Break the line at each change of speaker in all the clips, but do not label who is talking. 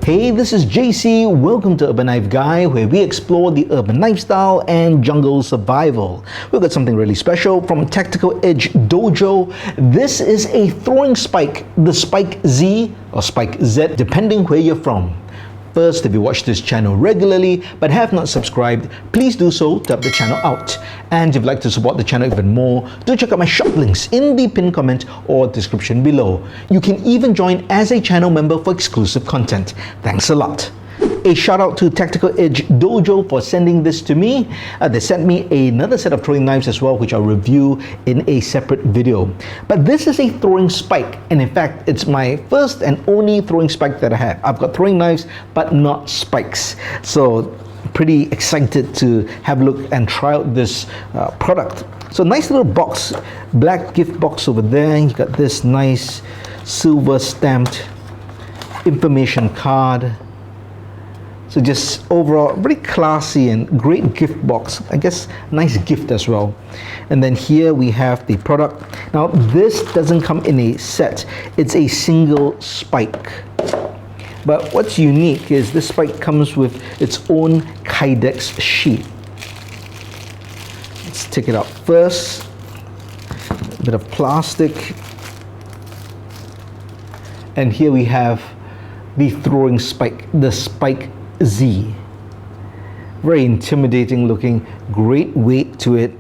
Hey, this is JC. Welcome to Urban Knife Guy, where we explore the urban lifestyle and jungle survival. We've got something really special from TacticalEdged.Dojo. This is a throwing spike, the SpikeZ or SpikeZ, depending where you're from. First, if you watch this channel regularly but have not subscribed, please do so to help the channel out. And if you'd like to support the channel even more, do check out my shop links in the pinned comment or description below. You can even join as a channel member for exclusive content. Thanks a lot. A shout out to TacticalEdged.Dojo for sending this to me. They sent me another set of throwing knives as well, which I'll review in a separate video. But this is a throwing spike, and in fact, it's my first and only throwing spike that I have. I've got throwing knives, but not spikes. So, pretty excited to have a look and try out this product. So, nice little box, black gift box over there. You got this nice silver stamped information card. So just overall, very classy and great gift box. I guess nice gift as well. And then here we have the product. Now this doesn't come in a set. It's a single spike. But what's unique is this spike comes with its own Kydex sheath. Let's take it out first. A bit of plastic. And here we have the throwing spike, the SpikeZ. Very intimidating looking, great weight to it.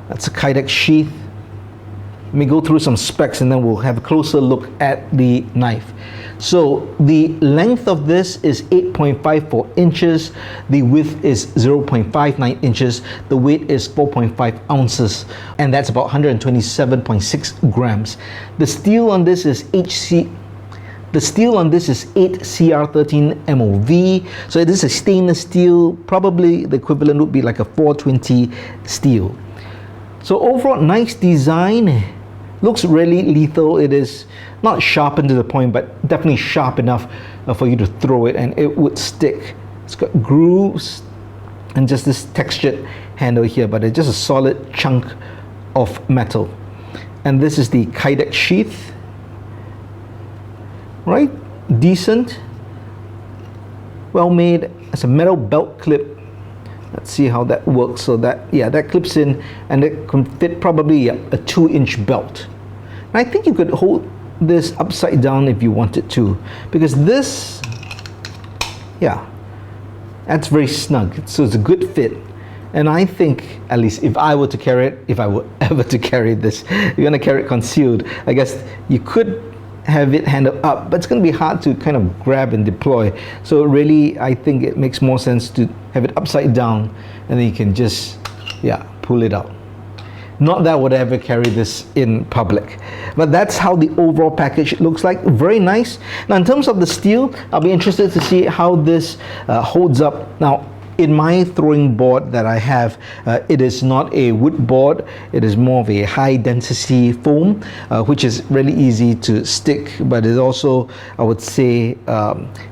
That's a Kydex sheath. Let me go through some specs and then we'll have a closer look at the knife. So the length of this is 8.54 inches. The width is 0.59 inches. The weight is 4.5 ounces. And that's about 127.6 grams. The steel on this is The steel on this is 8CR13 MOV, so it is a stainless steel, probably the equivalent would be like a 420 steel. So overall, nice design, looks really lethal. It is not sharpened to the point, but definitely sharp enough for you to throw it and it would stick. It's got grooves and just this textured handle here, but it's just a solid chunk of metal. And this is the Kydex sheath. Right, decent, well made. It's a metal belt clip. Let's see how that works. So that, yeah, that clips in and it can fit probably a 2-inch belt. And I think you could hold this upside down if you wanted to, because this, yeah, that's very snug. So it's a good fit. And I think, at least if I were to carry it, if I were ever to carry this, you're gonna carry it concealed. I guess you could have it handled up, but it's going to be hard to kind of grab and deploy. So really, I think it makes more sense to have it upside down and then you can just, yeah, pull it out. Not that I would ever carry this in public, but that's how the overall package looks like. Very nice. Now in terms of the steel, I'll be interested to see how this holds up. Now in my throwing board that I have, it is not a wood board. It is more of a high density foam, which is really easy to stick, but it also, I would say,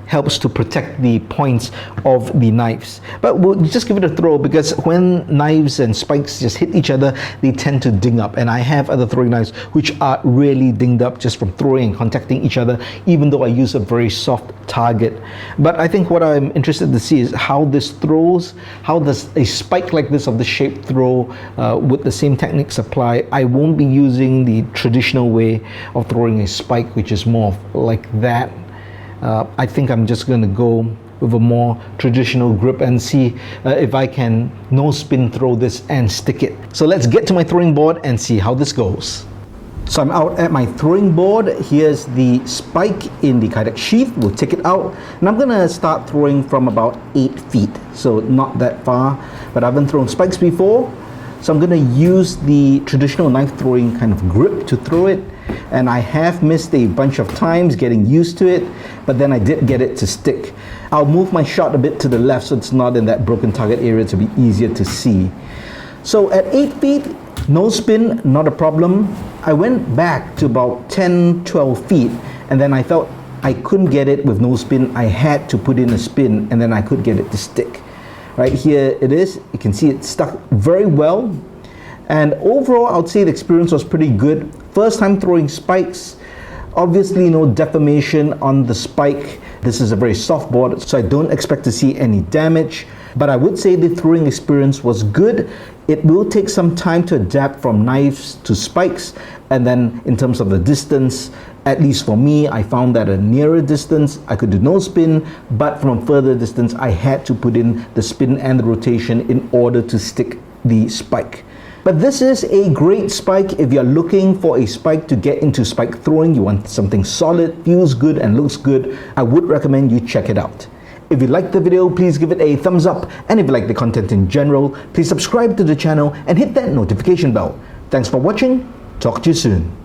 helps to protect the points of the knives. But we'll just give it a throw, because when knives and spikes just hit each other, they tend to ding up. And I have other throwing knives which are really dinged up just from throwing and contacting each other, even though I use a very soft target. But I think what I'm interested to see is how this throws. How does a spike like this of the shape throw with the same techniques apply? I won't be using the traditional way of throwing a spike, which is more like that. I think I'm just going to go with a more traditional grip and see if I can no spin throw this and stick it. So let's get to my throwing board and see how this goes. So I'm out at my throwing board. Here's the spike in the Kydex sheath. We'll take it out and I'm gonna start throwing from about 8 feet. So not that far, but I haven't thrown spikes before. So I'm gonna use the traditional knife throwing kind of grip to throw it. And I have missed a bunch of times getting used to it, but then I did get it to stick. I'll move my shot a bit to the left so it's not in that broken target area to be easier to see. So at 8 feet, no spin, not a problem. I went back to about 10, 12 feet, and then I felt I couldn't get it with no spin. I had to put in a spin, and then I could get it to stick. Right here it is. You can see it stuck very well. And overall, I would say the experience was pretty good. First time throwing spikes, obviously no deformation on the spike. This is a very soft board, so I don't expect to see any damage. But I would say the throwing experience was good. It will take some time to adapt from knives to spikes, and then in terms of the distance, at least for me, I found that a nearer distance I could do no spin, but from a further distance I had to put in the spin and the rotation in order to stick the spike. But this is a great spike if you're looking for a spike to get into spike throwing. You want something solid, feels good and looks good. I would recommend you check it out. If you liked the video, please give it a thumbs up, and if you like the content in general, please subscribe to the channel and hit that notification bell. Thanks for watching. Talk to you soon.